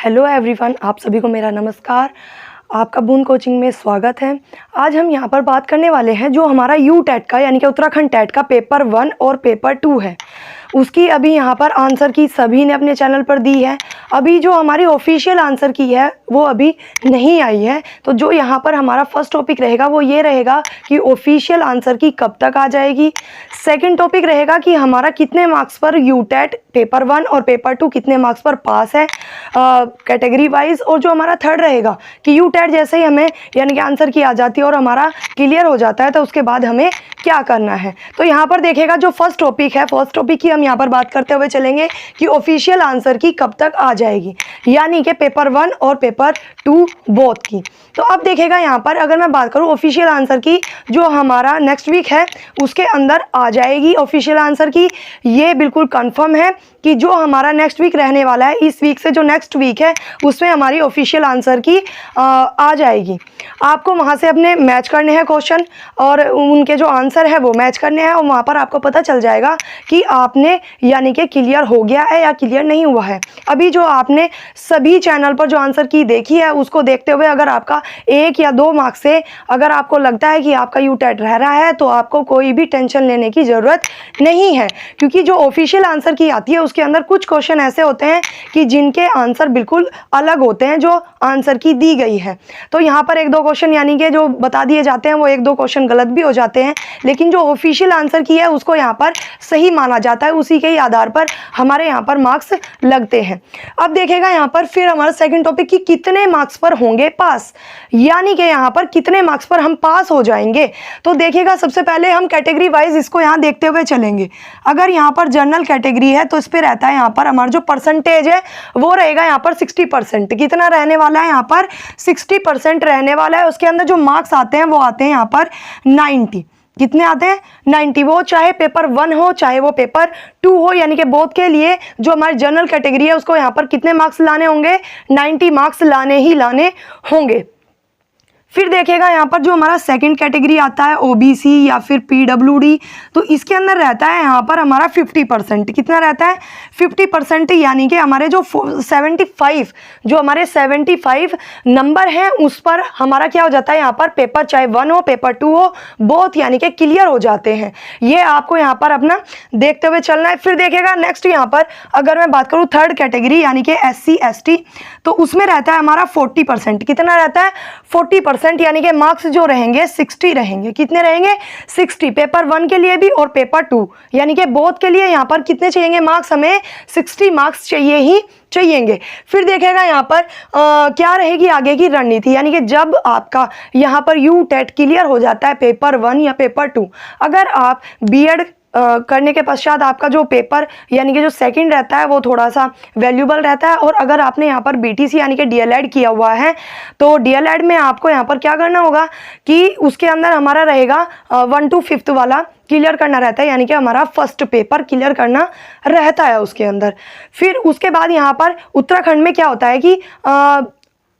Hello everyone, आप सभी को मेरा नमस्कार। आपका बूंद कोचिंग में स्वागत है। आज हम यहाँ पर बात करने वाले हैं जो हमारा यू टेट का यानी कि उत्तराखंड टेट का पेपर 1 और पेपर 2 है, उसकी अभी यहाँ पर आंसर की सभी ने अपने चैनल पर दी है। अभी जो हमारी ऑफिशियल आंसर की है वो अभी नहीं आई है। तो जो यहाँ पर हमारा फर्स्ट टॉपिक रहेगा वो ये रहेगा कि ऑफिशियल आंसर की कब तक आ जाएगी। सेकंड टॉपिक रहेगा कि हमारा कितने मार्क्स पर यू टेट पेपर 1 और पेपर 2 कितने मार्क्स पर पास है कैटेगरी वाइज। और जो हमारा थर्ड रहेगा कि यू टेट जैसे ही हमें यानी कि आंसर की आ जाती है और हमारा क्लियर हो जाता है तो उसके बाद हमें क्या करना है। तो यहाँ पर देखिएगा जो फर्स्ट टॉपिक है, फर्स्ट टॉपिक की हम यहाँ पर बात करते हुए चलेंगे कि ऑफिशियल आंसर की कब तक आ जाएगी, यानी कि पेपर 1 और पेपर 2 बोथ की। तो अब देखिएगा यहाँ पर अगर मैं बात करूँ ऑफिशियल आंसर की, जो हमारा नेक्स्ट वीक है उसके अंदर आ जाएगी ऑफिशियल आंसर की। ये बिल्कुल कंफर्म है कि जो हमारा नेक्स्ट वीक रहने वाला है, इस वीक से जो नेक्स्ट वीक है उसमें हमारी ऑफिशियल आंसर की आ जाएगी। आपको वहाँ से अपने मैच करने हैं क्वेश्चन और उनके जो आंसर है वो मैच करने हैं और वहाँ पर आपको पता चल जाएगा कि आपने यानी कि क्लियर हो गया है या क्लियर नहीं हुआ है। अभी जो आपने सभी चैनल पर जो आंसर की देखी है उसको देखते हुए अगर आपका 1 या 2 मार्क्स से अगर आपको लगता है कि आपका यू टेट रह रहा है तो आपको कोई भी टेंशन लेने की ज़रूरत नहीं है, क्योंकि जो ऑफिशियल आंसर की आती है उसके अंदर कुछ क्वेश्चन ऐसे होते हैं कि जिनके आंसर बिल्कुल अलग होते हैं जो आंसर की दी गई है। तो यहाँ पर 1-2 क्वेश्चन यानी कि जो बता दिए जाते हैं वो 1-2 क्वेश्चन गलत भी हो जाते हैं, लेकिन जो ऑफिशियल आंसर की है उसको यहाँ पर सही माना जाता है, उसी के ही आधार पर हमारे यहाँ पर मार्क्स लगते हैं। अब देखेगा यहाँ पर फिर हमारा सेकंड टॉपिक कि कितने मार्क्स पर होंगे पास, यानी कि यहाँ पर कितने मार्क्स पर हम पास हो जाएंगे। तो देखिएगा सबसे पहले हम कैटेगरी वाइज इसको यहाँ देखते हुए चलेंगे। अगर यहाँ पर जनरल कैटेगरी है तो इस पर रहता है यहाँ पर हमारा जो परसेंटेज है वो रहेगा यहाँ पर 60%। कितना रहने वाला है यहाँ पर 60% रहने वाला है। उसके अंदर जो मार्क्स आते हैं वो आते हैं यहाँ पर 90। कितने आते हैं 90। वो चाहे पेपर 1 हो चाहे वो पेपर 2 हो, यानी कि बोथ के लिए जो हमारी जनरल कैटेगरी है उसको यहाँ पर कितने मार्क्स लाने होंगे 90 मार्क्स लाने ही लाने होंगे। फिर देखिएगा यहाँ पर जो हमारा सेकंड कैटेगरी आता है ओबीसी या फिर पीडब्ल्यूडी, तो इसके अंदर रहता है यहाँ पर हमारा 50%। कितना रहता है 50%, यानी कि हमारे जो 75 नंबर हैं उस पर हमारा क्या हो जाता है यहाँ पर पेपर चाहे 1 हो पेपर 2 हो बोथ यानी कि क्लियर हो जाते हैं। ये आपको यहाँ पर अपना देखते हुए चलना है। फिर देखिएगा नेक्स्ट यहाँ पर अगर मैं बात करूँ थर्ड कैटेगरी यानी कि SC ST, तो उसमें रहता है हमारा 40%। कितना रहता है 40%, यानी कि मार्क्स जो रहेंगे 60 रहेंगे। कितने रहेंगे 60, पेपर 1 के लिए भी और पेपर 2 यानी कि बोथ के लिए यहाँ पर कितने चाहिए मार्क्स, हमें 60 मार्क्स चाहिए ही चाहिएंगे। फिर देखेगा यहाँ पर क्या रहेगी आगे की रणनीति, यानी कि जब आपका यहाँ पर यू टेट क्लियर हो जाता है पेपर 1 या पेपर 2, अगर आप बीएड करने के पश्चात आपका जो पेपर यानी कि जो सेकंड रहता है वो थोड़ा सा वैल्यूबल रहता है। और अगर आपने यहाँ पर बीटीसी यानी कि डीएलएड किया हुआ है तो डीएलएड में आपको यहाँ पर क्या करना होगा कि उसके अंदर हमारा रहेगा 1 to 5th वाला क्लियर करना रहता है, यानी कि हमारा फर्स्ट पेपर क्लियर करना रहता है उसके अंदर। फिर उसके बाद यहाँ पर उत्तराखंड में क्या होता है कि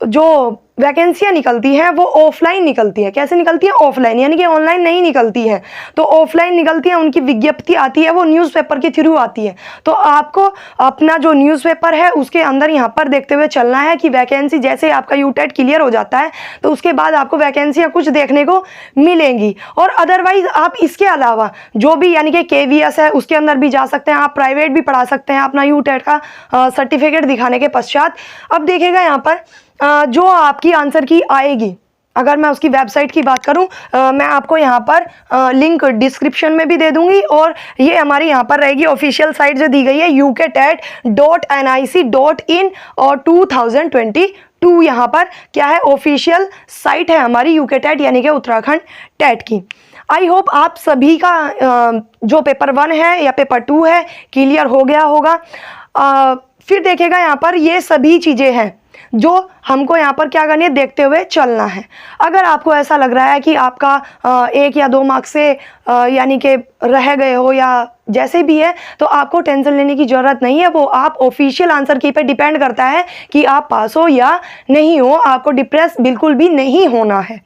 जो वैकेंसियाँ निकलती हैं वो ऑफलाइन निकलती है। कैसे निकलती है ऑफलाइन, यानी कि ऑनलाइन नहीं निकलती है। तो ऑफलाइन निकलती है, उनकी विज्ञप्ति आती है वो न्यूज़पेपर के थ्रू आती है। तो आपको अपना जो न्यूज़पेपर है उसके अंदर यहाँ पर देखते हुए चलना है कि वैकेंसी जैसे आपका यू टेट क्लियर हो जाता है तो उसके बाद आपको वैकेंसियाँ कुछ देखने को मिलेंगी। और अदरवाइज आप इसके अलावा जो भी यानी कि KVS है उसके अंदर भी जा सकते हैं, आप प्राइवेट भी पढ़ा सकते हैं अपना यू टेट का सर्टिफिकेट दिखाने के पश्चात। अब देखेगा यहाँ पर जो आपकी आंसर की आएगी, अगर मैं उसकी वेबसाइट की बात करूं मैं आपको यहाँ पर लिंक डिस्क्रिप्शन में भी दे दूंगी और ये हमारी यहाँ पर रहेगी ऑफिशियल साइट जो दी गई है uket.nic.in और 2022 यहाँ पर क्या है ऑफिशियल साइट है हमारी यूकेटेट यानी कि उत्तराखंड टेट की। आई होप आप सभी का जो पेपर 1 है या पेपर 2 है क्लियर हो गया होगा। फिर देखेगा यहाँ पर ये सभी चीज़ें हैं जो हमको यहाँ पर क्या करनी है देखते हुए चलना है। अगर आपको ऐसा लग रहा है कि आपका 1 या 2 मार्क्स से यानी कि रह गए हो या जैसे भी है तो आपको टेंशन लेने की ज़रूरत नहीं है। वो आप ऑफिशियल आंसर की पे डिपेंड करता है कि आप पास हो या नहीं हो, आपको डिप्रेस बिल्कुल भी नहीं होना है।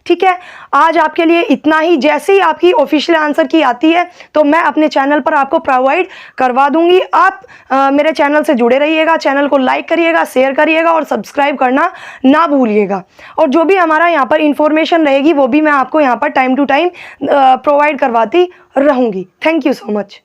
ठीक है, आज आपके लिए इतना ही। जैसे ही आपकी ऑफिशियल आंसर की आती है तो मैं अपने चैनल पर आपको प्रोवाइड करवा दूंगी। आप मेरे चैनल से जुड़े रहिएगा, चैनल को लाइक करिएगा, शेयर करिएगा और सब्सक्राइब करना ना भूलिएगा। और जो भी हमारा यहाँ पर इंफॉर्मेशन रहेगी वो भी मैं आपको यहाँ पर टाइम टू टाइम प्रोवाइड करवाती रहूँगी। Thank you so much.